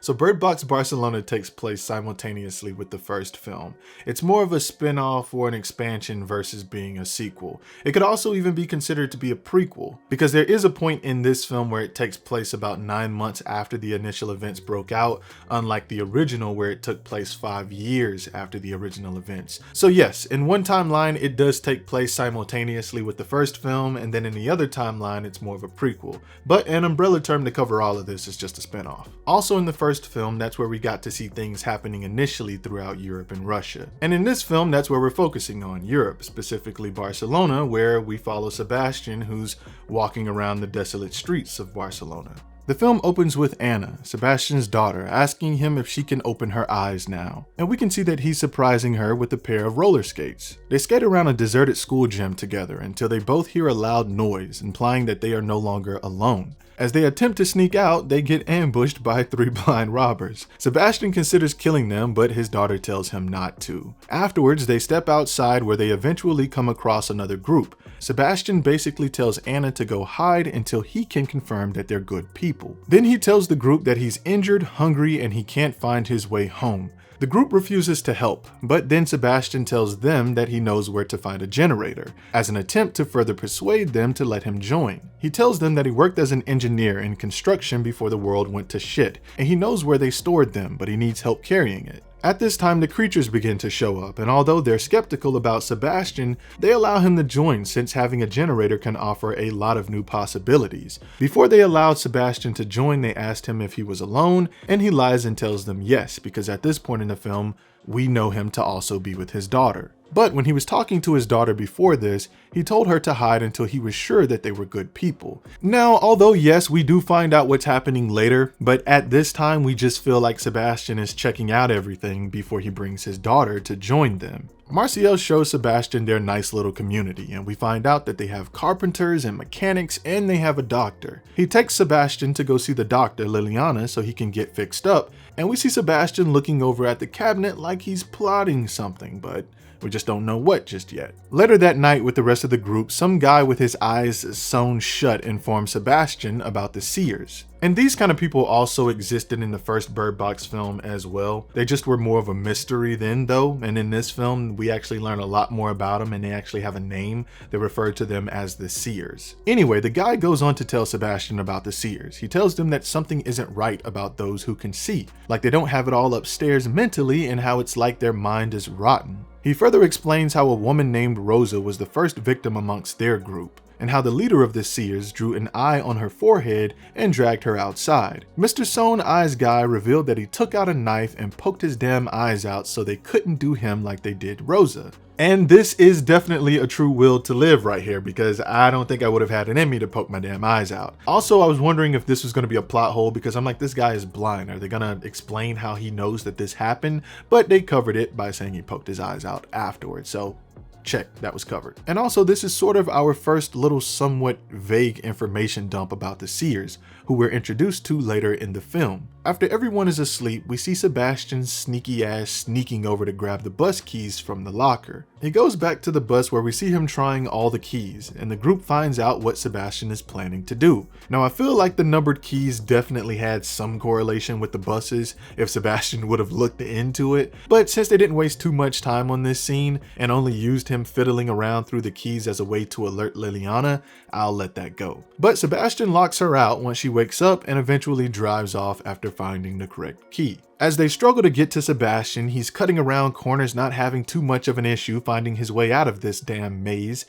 So Bird Box Barcelona takes place simultaneously with the first film. It's more of a spin-off or an expansion versus being a sequel. It could also even be considered to be a prequel, because there is a point in this film where it takes place about 9 months after the initial events broke out, unlike the original where it took place 5 years after the original events. So yes, in one timeline it does take place simultaneously with the first film, and then in the other timeline it's more of a prequel. But an umbrella term to cover all of this is just a spin-off. Also in the first film, that's where we got to see things happening initially throughout Europe and Russia. And in this film, that's where we're focusing on, Europe, specifically Barcelona, where we follow Sebastian, who's walking around the desolate streets of Barcelona. The film opens with Anna, Sebastian's daughter, asking him if she can open her eyes now. And we can see that he's surprising her with a pair of roller skates. They skate around a deserted school gym together until they both hear a loud noise, implying that they are no longer alone. As they attempt to sneak out, they get ambushed by 3 blind robbers. Sebastian considers killing them, but his daughter tells him not to. Afterwards, they step outside where they eventually come across another group. Sebastian basically tells Anna to go hide until he can confirm that they're good people. Then he tells the group that he's injured, hungry, and he can't find his way home. The group refuses to help, but then Sebastian tells them that he knows where to find a generator, as an attempt to further persuade them to let him join. He tells them that he worked as an engineer in construction before the world went to shit, and he knows where they stored them, but he needs help carrying it. At this time, the creatures begin to show up, and although they're skeptical about Sebastian, they allow him to join since having a generator can offer a lot of new possibilities. Before they allowed Sebastian to join, they asked him if he was alone, and he lies and tells them yes, because at this point in the film, we know him to also be with his daughter. But when he was talking to his daughter before this, he told her to hide until he was sure that they were good people. Now, although yes, we do find out what's happening later, but at this time we just feel like Sebastian is checking out everything before he brings his daughter to join them. Marciel shows Sebastian their nice little community, and we find out that they have carpenters and mechanics, and they have a doctor. He takes Sebastian to go see the doctor, Liliana, so he can get fixed up, and we see Sebastian looking over at the cabinet like he's plotting something, but we just don't know what just yet. Later that night with the rest of the group, some guy with his eyes sewn shut informs Sebastian about the seers. And these kind of people also existed in the first Bird Box film as well. They just were more of a mystery then though, and in this film we actually learn a lot more about them, and they actually have a name. They refer to them as the seers. Anyway, the guy goes on to tell Sebastian about the seers. He tells them that something isn't right about those who can see, like they don't have it all upstairs mentally, and how it's like their mind is rotten. He further explains how a woman named Rosa was the first victim amongst their group, and how the leader of the seers drew an eye on her forehead and dragged her outside. Mr. Sewn Eyes guy revealed that he took out a knife and poked his damn eyes out so they couldn't do him like they did Rosa. And this is definitely a true will to live right here, because I don't think I would have had it in me to poke my damn eyes out. Also, I was wondering if this was going to be a plot hole, because I'm like, this guy is blind. Are they going to explain how he knows that this happened? But they covered it by saying he poked his eyes out afterwards. So check, that was covered. And also, this is sort of our first little somewhat vague information dump about the seers, who we're introduced to later in the film. After everyone is asleep, we see Sebastian's sneaky ass sneaking over to grab the bus keys from the locker. He goes back to the bus where we see him trying all the keys, and the group finds out what Sebastian is planning to do. Now, I feel like the numbered keys definitely had some correlation with the buses if Sebastian would have looked into it, but since they didn't waste too much time on this scene and only used him fiddling around through the keys as a way to alert Liliana, I'll let that go. But Sebastian locks her out once she wakes up and eventually drives off after finding the correct key. As they struggle to get to Sebastian, he's cutting around corners, not having too much of an issue finding his way out of this damn maze.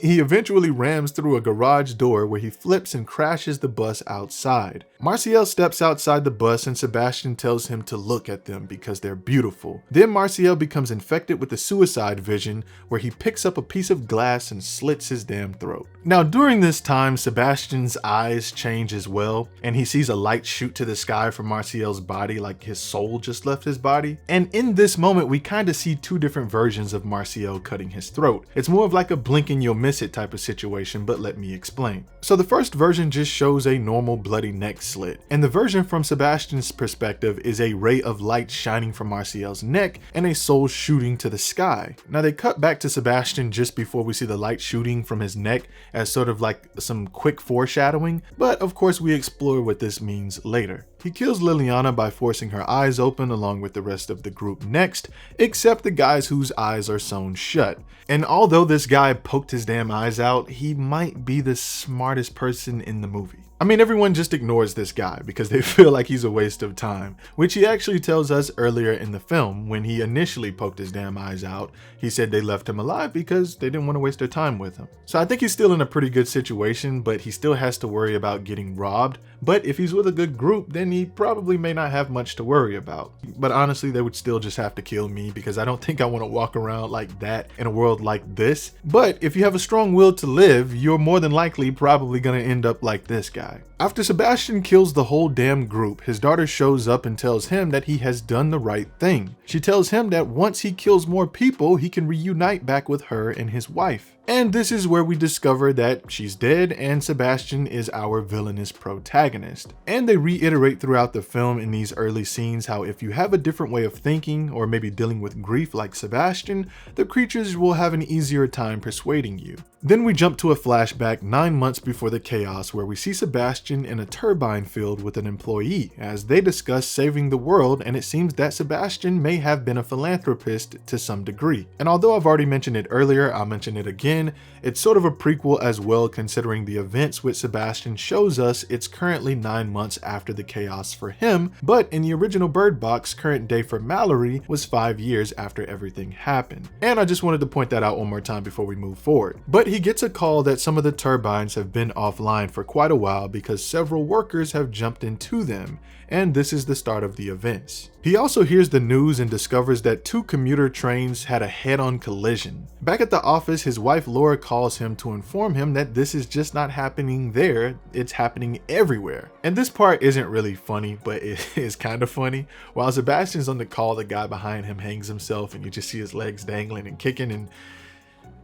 He eventually rams through a garage door where he flips and crashes the bus outside. Marciel steps outside the bus and Sebastian tells him to look at them because they're beautiful. Then Marciel becomes infected with the suicide vision, where he picks up a piece of glass and slits his damn throat. Now during this time, Sebastian's eyes change as well, and he sees a light shoot to the sky from Marciel's body like his soul just left his body. And in this moment, we kind of see two different versions of Marciel cutting his throat. It's more of like a blink and you'll miss it type of situation, but let me explain. So the first version just shows a normal bloody neck slit, and the version from Sebastian's perspective is a ray of light shining from Marciel's neck and a soul shooting to the sky. Now they cut back to Sebastian just before we see the light shooting from his neck as sort of like some quick foreshadowing, but of course we explore what this means later. He kills Liliana by forcing her eyes open along with the rest of the group next, except the guys whose eyes are sewn shut. And although this guy poked his damn eyes out, he might be the smartest person in the movie. I mean, everyone just ignores this guy because they feel like he's a waste of time, which he actually tells us earlier in the film. When he initially poked his damn eyes out, he said they left him alive because they didn't want to waste their time with him. So I think he's still in a pretty good situation, but he still has to worry about getting robbed. But if he's with a good group, then he probably may not have much to worry about. But honestly, they would still just have to kill me because I don't think I want to walk around like that in a world like this. But if you have a strong will to live, you're more than likely probably going to end up like this guy. After Sebastian kills the whole damn group, his daughter shows up and tells him that he has done the right thing. She tells him that once he kills more people, he can reunite back with her and his wife. And this is where we discover that she's dead and Sebastian is our villainous protagonist. And they reiterate throughout the film in these early scenes how if you have a different way of thinking or maybe dealing with grief like Sebastian, the creatures will have an easier time persuading you. Then we jump to a flashback 9 months before the chaos where we see Sebastian in a turbine field with an employee as they discuss saving the world, and it seems that Sebastian may have been a philanthropist to some degree. And although I've already mentioned it earlier, I'll mention it again. It's sort of a prequel as well, considering the events which Sebastian shows us. It's currently 9 months after the chaos for him, but in the original Bird Box, current day for Mallory was 5 years after everything happened. And I just wanted to point that out one more time before we move forward. But he gets a call that some of the turbines have been offline for quite a while because several workers have jumped into them, and this is the start of the events. He also hears the news and discovers that 2 commuter trains had a head-on collision. Back at the office, his wife Laura calls him to inform him that this is just not happening there, it's happening everywhere. And this part isn't really funny, but it is kind of funny. While Sebastian's on the call, the guy behind him hangs himself and you just see his legs dangling and kicking, and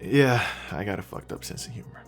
yeah, I got a fucked up sense of humor.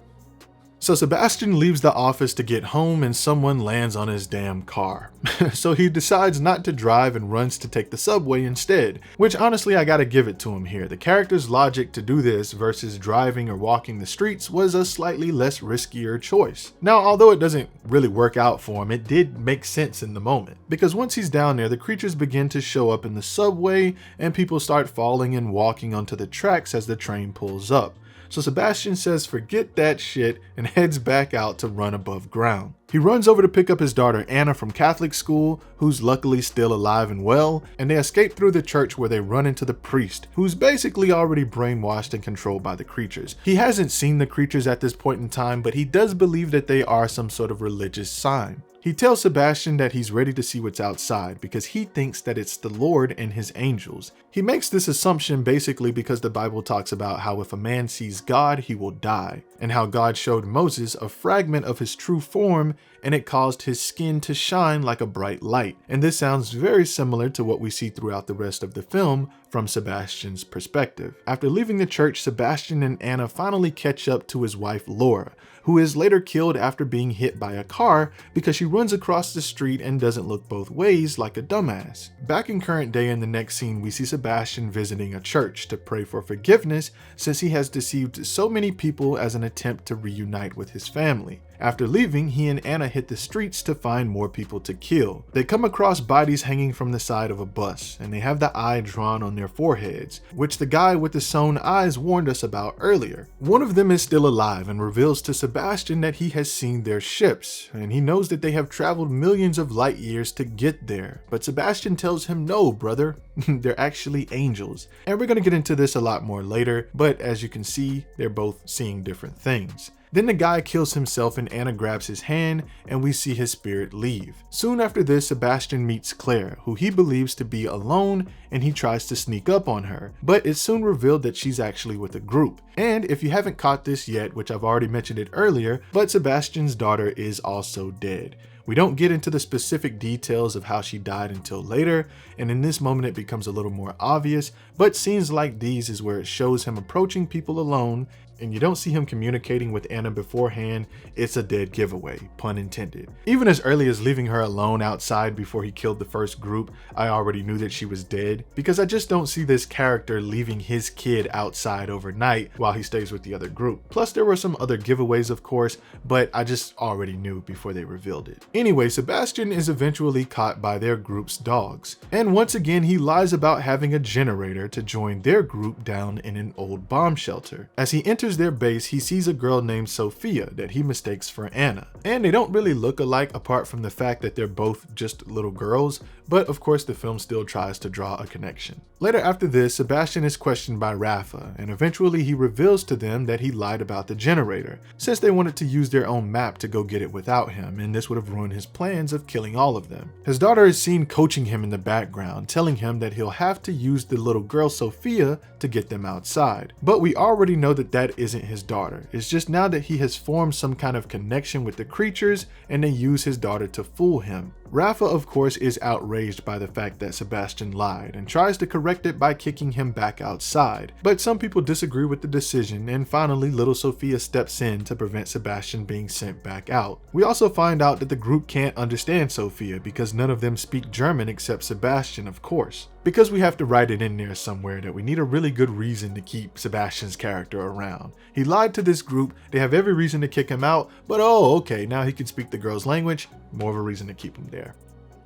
So Sebastian leaves the office to get home and someone lands on his damn car. So he decides not to drive and runs to take the subway instead, which honestly I gotta give it to him here. The character's logic to do this versus driving or walking the streets was a slightly less riskier choice. Now, although it doesn't really work out for him, it did make sense in the moment. Because once he's down there, the creatures begin to show up in the subway and people start falling and walking onto the tracks as the train pulls up. So Sebastian says forget that shit and heads back out to run above ground. He runs over to pick up his daughter Anna from Catholic school, who's luckily still alive and well, and they escape through the church where they run into the priest, who's basically already brainwashed and controlled by the creatures. He hasn't seen the creatures at this point in time, but he does believe that they are some sort of religious sign. He tells Sebastian that he's ready to see what's outside because he thinks that it's the Lord and his angels. He makes this assumption basically because the Bible talks about how if a man sees God, he will die, and how God showed Moses a fragment of his true form and it caused his skin to shine like a bright light. And this sounds very similar to what we see throughout the rest of the film from Sebastian's perspective. After leaving the church, Sebastian and Anna finally catch up to his wife Laura, who is later killed after being hit by a car because she runs across the street and doesn't look both ways like a dumbass. Back in current day, in the next scene, we see Sebastian visiting a church to pray for forgiveness since he has deceived so many people as an attempt to reunite with his family. After leaving, he and Anna hit the streets to find more people to kill. They come across bodies hanging from the side of a bus, and they have the eye drawn on their foreheads, which the guy with the sewn eyes warned us about earlier. One of them is still alive and reveals to Sebastian that he has seen their ships, and he knows that they have traveled millions of light years to get there. But Sebastian tells him, no, brother, they're actually angels. And we're going to get into this a lot more later, but as you can see, they're both seeing different things. Then the guy kills himself and Anna grabs his hand and we see his spirit leave. Soon after this, Sebastian meets Claire, who he believes to be alone, and he tries to sneak up on her, but it's soon revealed that she's actually with a group. And if you haven't caught this yet, which I've already mentioned it earlier, but Sebastian's daughter is also dead. We don't get into the specific details of how she died until later, and in this moment it becomes a little more obvious, but scenes like these is where it shows him approaching people alone, and you don't see him communicating with Anna beforehand, it's a dead giveaway, pun intended. Even as early as leaving her alone outside before he killed the first group, I already knew that she was dead, because I just don't see this character leaving his kid outside overnight while he stays with the other group. Plus there were some other giveaways of course, but I just already knew before they revealed it. Anyway, Sebastian is eventually caught by their group's dogs, and once again he lies about having a generator to join their group down in an old bomb shelter. As he enters their base, he sees a girl named Sophia that he mistakes for Anna, and they don't really look alike apart from the fact that they're both just little girls, but of course the film still tries to draw a connection. Later after this, Sebastian is questioned by Rafa, and eventually he reveals to them that he lied about the generator, since they wanted to use their own map to go get it without him, and this would have ruined his plans of killing all of them. His daughter is seen coaching him in the background, telling him that he'll have to use the little girl Sophia to get them outside. But we already know that that isn't his daughter. It's just now that he has formed some kind of connection with the creatures, and they use his daughter to fool him. Rafa, of course, is outraged by the fact that Sebastian lied and tries to correct it by kicking him back outside. But some people disagree with the decision, and finally little Sophia steps in to prevent Sebastian being sent back out. We also find out that the group can't understand Sophia because none of them speak German except Sebastian, of course. Because we have to write it in there somewhere that we need a really good reason to keep Sebastian's character around. He lied to this group, they have every reason to kick him out, but oh okay, now he can speak the girl's language, more of a reason to keep him there.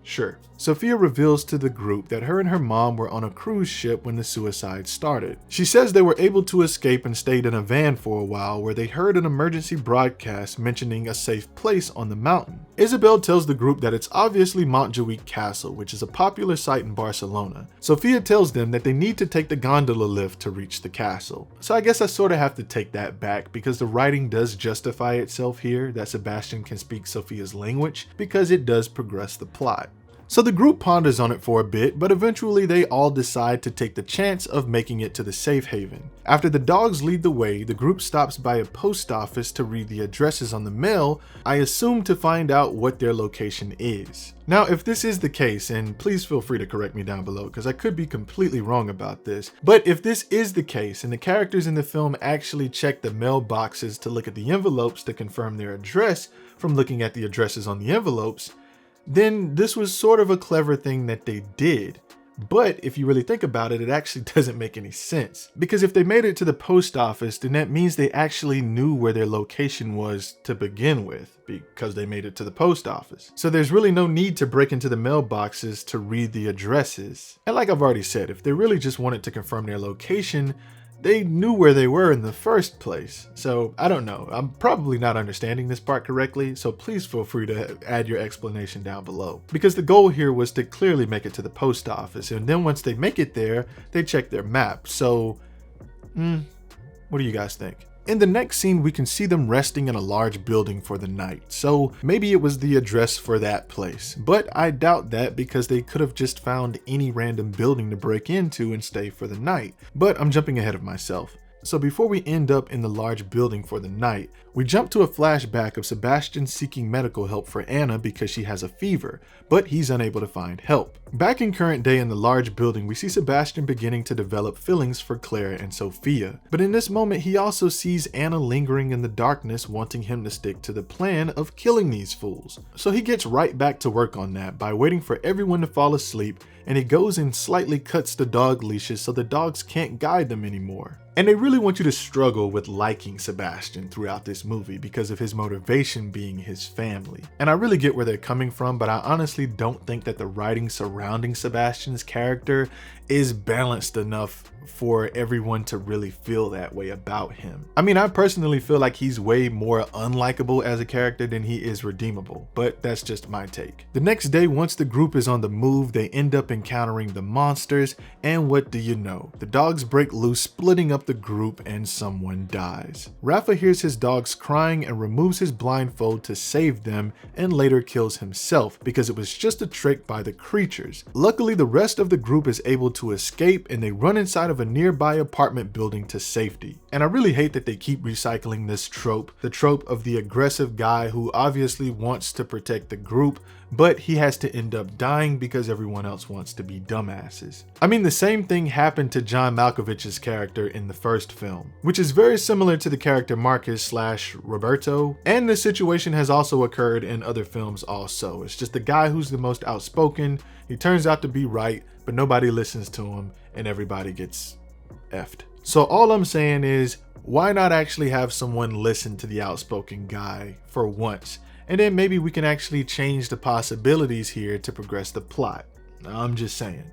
Sure. Sophia reveals to the group that her and her mom were on a cruise ship when the suicide started. She says they were able to escape and stayed in a van for a while where they heard an emergency broadcast mentioning a safe place on the mountain. Isabel tells the group that it's obviously Montjuic Castle, which is a popular site in Barcelona. Sophia tells them that they need to take the gondola lift to reach the castle. So I guess I sort of have to take that back because the writing does justify itself here that Sebastian can speak Sophia's language because it does progress the plot. So the group ponders on it for a bit, but eventually they all decide to take the chance of making it to the safe haven. After the dogs lead the way, the group stops by a post office to read the addresses on the mail, I assume to find out what their location is. Now, if this is the case, and please feel free to correct me down below because I could be completely wrong about this, but if this is the case and the characters in the film actually check the mailboxes to look at the envelopes to confirm their address from looking at the addresses on the envelopes, then this was sort of a clever thing that they did. But if you really think about it, it actually doesn't make any sense. Because if they made it to the post office, then that means they actually knew where their location was to begin with, because they made it to the post office. So there's really no need to break into the mailboxes to read the addresses. And like I've already said, if they really just wanted to confirm their location, they knew where they were in the first place. So I don't know, I'm probably not understanding this part correctly, so please feel free to add your explanation down below. Because the goal here was to clearly make it to the post office, and then once they make it there, they check their map. So, what do you guys think? In the next scene, we can see them resting in a large building for the night, so maybe it was the address for that place. But I doubt that because they could have just found any random building to break into and stay for the night. But I'm jumping ahead of myself. So before we end up in the large building for the night, we jump to a flashback of Sebastian seeking medical help for Anna because she has a fever, but he's unable to find help. Back in current day in the large building, we see Sebastian beginning to develop feelings for Claire and Sophia. But in this moment, he also sees Anna lingering in the darkness, wanting him to stick to the plan of killing these fools. So he gets right back to work on that by waiting for everyone to fall asleep, and he goes and slightly cuts the dog leashes so the dogs can't guide them anymore. And they really want you to struggle with liking Sebastian throughout this movie because of his motivation being his family. And I really get where they're coming from, but I honestly don't think that the writing surrounding Sebastian's character is balanced enough for everyone to really feel that way about him. I mean, I personally feel like he's way more unlikable as a character than he is redeemable, but that's just my take. The next day, once the group is on the move, they end up encountering the monsters, and what do you know? The dogs break loose, splitting up the group, and someone dies. Rafa hears his dogs crying and removes his blindfold to save them, and later kills himself because it was just a trick by the creatures. Luckily, the rest of the group is able to escape, and they run inside of a nearby apartment building to safety. And I really hate that they keep recycling this trope, the trope of the aggressive guy who obviously wants to protect the group, but he has to end up dying because everyone else wants to be dumbasses. I mean, the same thing happened to John Malkovich's character in the first film, which is very similar to the character Marcus/Roberto, and this situation has also occurred in other films also. It's just the guy who's the most outspoken, he turns out to be right, but nobody listens to him and everybody gets effed. So all I'm saying is, why not actually have someone listen to the outspoken guy for once? And then maybe we can actually change the possibilities here to progress the plot. I'm just saying.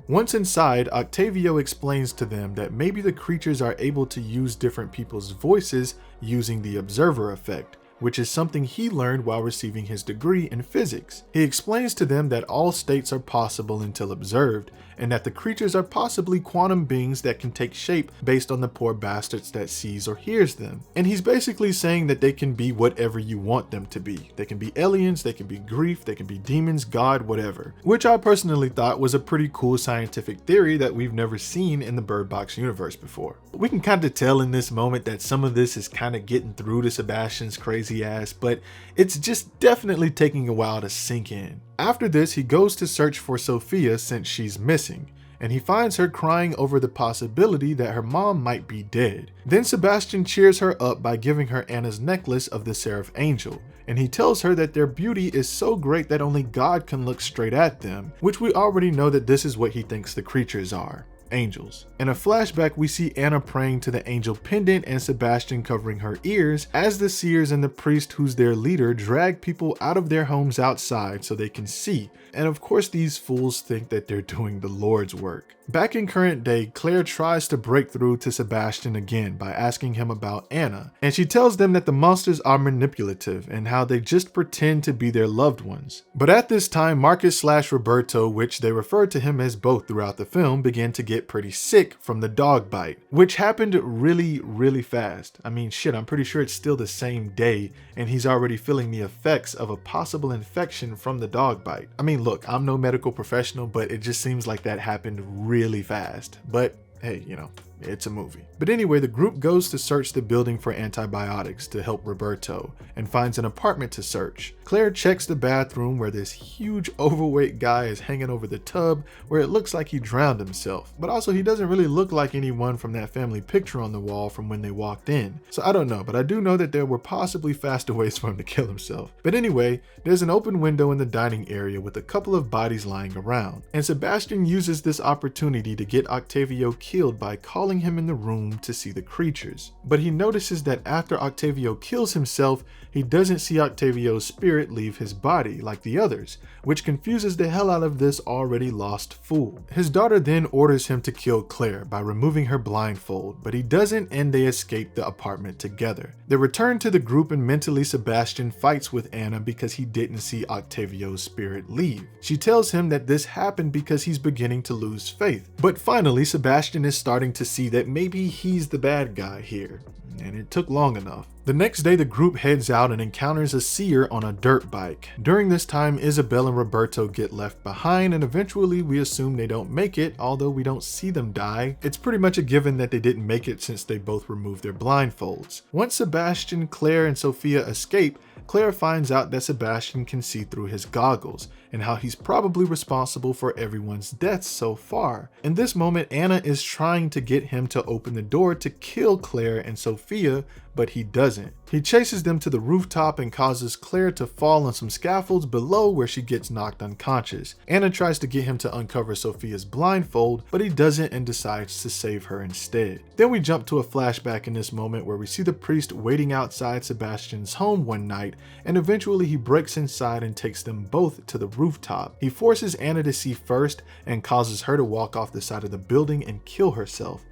Once inside, Octavio explains to them that maybe the creatures are able to use different people's voices using the observer effect, which is something he learned while receiving his degree in physics. He explains to them that all states are possible until observed, and that the creatures are possibly quantum beings that can take shape based on the poor bastards that sees or hears them. And he's basically saying that they can be whatever you want them to be. They can be aliens, they can be grief, they can be demons, God, whatever. Which I personally thought was a pretty cool scientific theory that we've never seen in the Bird Box universe before. We can kind of tell in this moment that some of this is kind of getting through to Sebastian's crazy ass, but it's just definitely taking a while to sink in. After this, he goes to search for Sophia since she's missing, and he finds her crying over the possibility that her mom might be dead. Then Sebastian cheers her up by giving her Anna's necklace of the Seraph Angel, and he tells her that their beauty is so great that only God can look straight at them, which we already know that this is what he thinks the creatures are. Angels. In a flashback, we see Anna praying to the angel pendant and Sebastian covering her ears as the seers and the priest who's their leader drag people out of their homes outside so they can see. And of course these fools think that they're doing the Lord's work. Back in current day, Claire tries to break through to Sebastian again by asking him about Anna, and she tells them that the monsters are manipulative and how they just pretend to be their loved ones. But at this time, Marcus/Roberto, which they refer to him as both throughout the film, began to get pretty sick from the dog bite, which happened really fast. I mean, shit, I'm pretty sure it's still the same day and he's already feeling the effects of a possible infection from the dog bite. I mean, look, I'm no medical professional, but it just seems like that happened really fast. But hey, you know, it's a movie. But anyway, the group goes to search the building for antibiotics to help Roberto and finds an apartment to search. Claire checks the bathroom where this huge overweight guy is hanging over the tub where it looks like he drowned himself. But also he doesn't really look like anyone from that family picture on the wall from when they walked in. So I don't know, but I do know that there were possibly faster ways for him to kill himself. But anyway, there's an open window in the dining area with a couple of bodies lying around. And Sebastian uses this opportunity to get Octavio killed by calling him in the room to see the creatures. But he notices that after Octavio kills himself, he doesn't see Octavio's spirit leave his body like the others, which confuses the hell out of this already lost fool. His daughter then orders him to kill Claire by removing her blindfold, but he doesn't and they escape the apartment together. They return to the group and mentally Sebastian fights with Anna because he didn't see Octavio's spirit leave. She tells him that this happened because he's beginning to lose faith. But finally, Sebastian is starting to see that maybe he's the bad guy here. And it took long enough. The next day, the group heads out and encounters a seer on a dirt bike. During this time, Isabel and Roberto get left behind, and eventually we assume they don't make it, although we don't see them die. It's pretty much a given that they didn't make it since they both removed their blindfolds. Once Sebastian, Claire, and Sophia escape, Claire finds out that Sebastian can see through his goggles, and how he's probably responsible for everyone's deaths so far. In this moment, Anna is trying to get him to open the door to kill Claire and Sophia, but he doesn't. He chases them to the rooftop and causes Claire to fall on some scaffolds below where she gets knocked unconscious. Anna tries to get him to uncover Sophia's blindfold, but he doesn't and decides to save her instead. Then we jump to a flashback in this moment where we see the priest waiting outside Sebastian's home one night, and eventually he breaks inside and takes them both to the rooftop. He forces Anna to see first and causes her to walk off the side of the building and kill herself.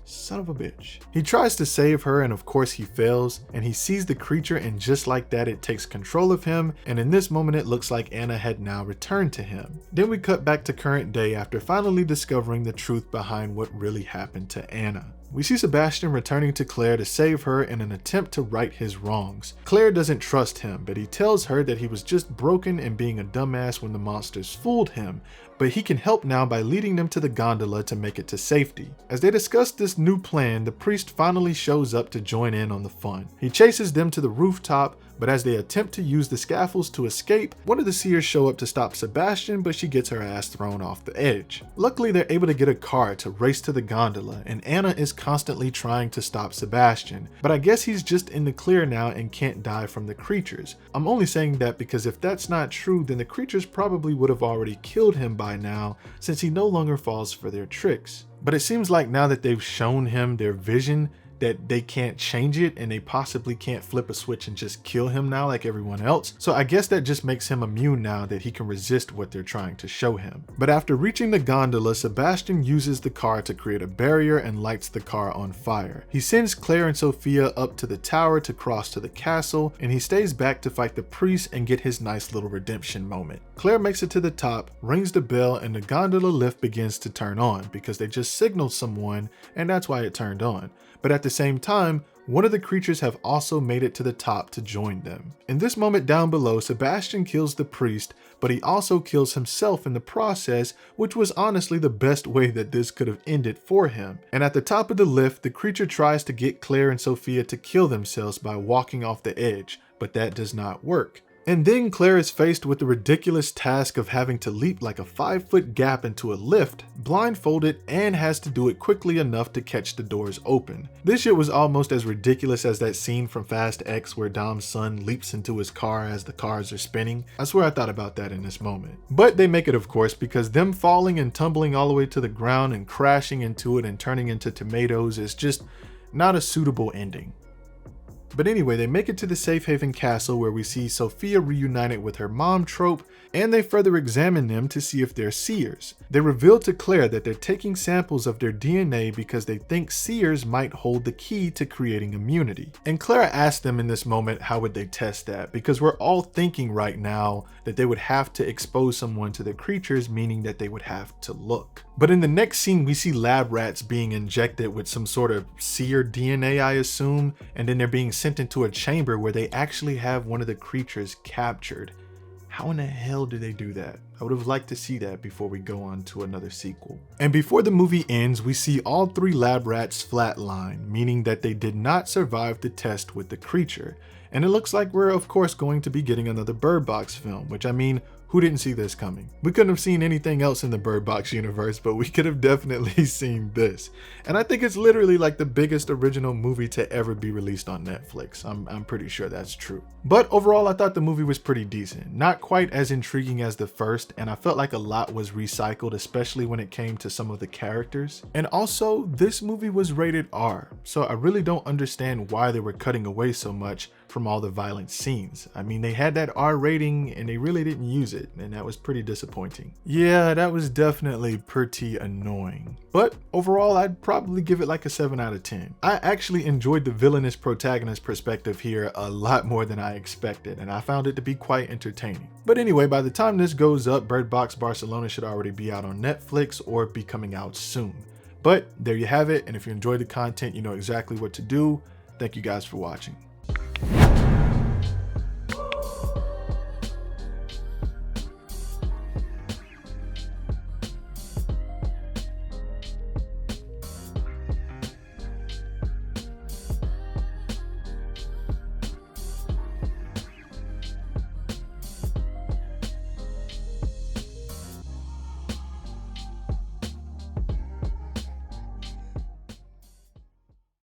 Son of a bitch. He tries to save her and of course he fails, and he sees the creature and just like that it takes control of him, and in this moment it looks like Anna had now returned to him. Then we cut back to current day after finally discovering the truth behind what really happened to Anna. We see Sebastian returning to Claire to save her in an attempt to right his wrongs. Claire doesn't trust him, but he tells her that he was just broken and being a dumbass when the monsters fooled him, but he can help now by leading them to the gondola to make it to safety. As they discuss this new plan, the priest finally shows up to join in on the fun. He chases them to the rooftop, But as they attempt to use the scaffolds to escape, one of the seers show up to stop Sebastian, but she gets her ass thrown off the edge. Luckily, they're able to get a car to race to the gondola, and Anna is constantly trying to stop Sebastian, but I guess he's just in the clear now and can't die from the creatures. I'm only saying that because if that's not true, then the creatures probably would have already killed him by now, since he no longer falls for their tricks. But it seems like now that they've shown him their vision, that they can't change it and they possibly can't flip a switch and just kill him now like everyone else. So I guess that just makes him immune now that he can resist what they're trying to show him. But after reaching the gondola, Sebastian uses the car to create a barrier and lights the car on fire. He sends Claire and Sophia up to the tower to cross to the castle, and he stays back to fight the priest and get his nice little redemption moment. Claire makes it to the top, rings the bell, and the gondola lift begins to turn on because they just signaled someone and that's why it turned on. But at the same time, one of the creatures have also made it to the top to join them. In this moment down below, Sebastian kills the priest, but he also kills himself in the process, which was honestly the best way that this could have ended for him. And at the top of the lift, the creature tries to get Claire and Sophia to kill themselves by walking off the edge, but that does not work. And then Claire is faced with the ridiculous task of having to leap like a 5-foot gap into a lift, blindfolded, and has to do it quickly enough to catch the doors open. This shit was almost as ridiculous as that scene from Fast X where Dom's son leaps into his car as the cars are spinning. I swear I thought about that in this moment. But they make it, of course, because them falling and tumbling all the way to the ground and crashing into it and turning into tomatoes is just not a suitable ending. But anyway, they make it to the Safe Haven Castle where we see Sophia reunited with her mom trope, and they further examine them to see if they're seers. They reveal to Claire that they're taking samples of their DNA because they think seers might hold the key to creating immunity. And Claire asks them in this moment how would they test that, because we're all thinking right now that they would have to expose someone to the creatures, meaning that they would have to look. But in the next scene, we see lab rats being injected with some sort of seer DNA, I assume, and then they're being sent into a chamber where they actually have one of the creatures captured. How in the hell do they do that? I would have liked to see that before we go on to another sequel. And before the movie ends, we see all 3 lab rats flatline, meaning that they did not survive the test with the creature. And it looks like we're of course going to be getting another Bird Box film, which I mean, who didn't see this coming? We couldn't have seen anything else in the Bird Box universe, but we could have definitely seen this. And I think it's literally like the biggest original movie to ever be released on Netflix. I'm pretty sure that's true. But overall, I thought the movie was pretty decent. Not quite as intriguing as the first, and I felt like a lot was recycled, especially when it came to some of the characters. And also, this movie was rated R, so I really don't understand why they were cutting away so much from all the violent scenes. I mean, they had that R rating and they really didn't use it, and that was pretty disappointing. Yeah, that was definitely pretty annoying. But overall, I'd probably give it like a 7 out of 10. I actually enjoyed the villainous protagonist perspective here a lot more than I expected, and I found it to be quite entertaining. But anyway, by the time this goes up, Bird Box Barcelona should already be out on Netflix or be coming out soon. But there you have it, and if you enjoyed the content, you know exactly what to do. Thank you guys for watching.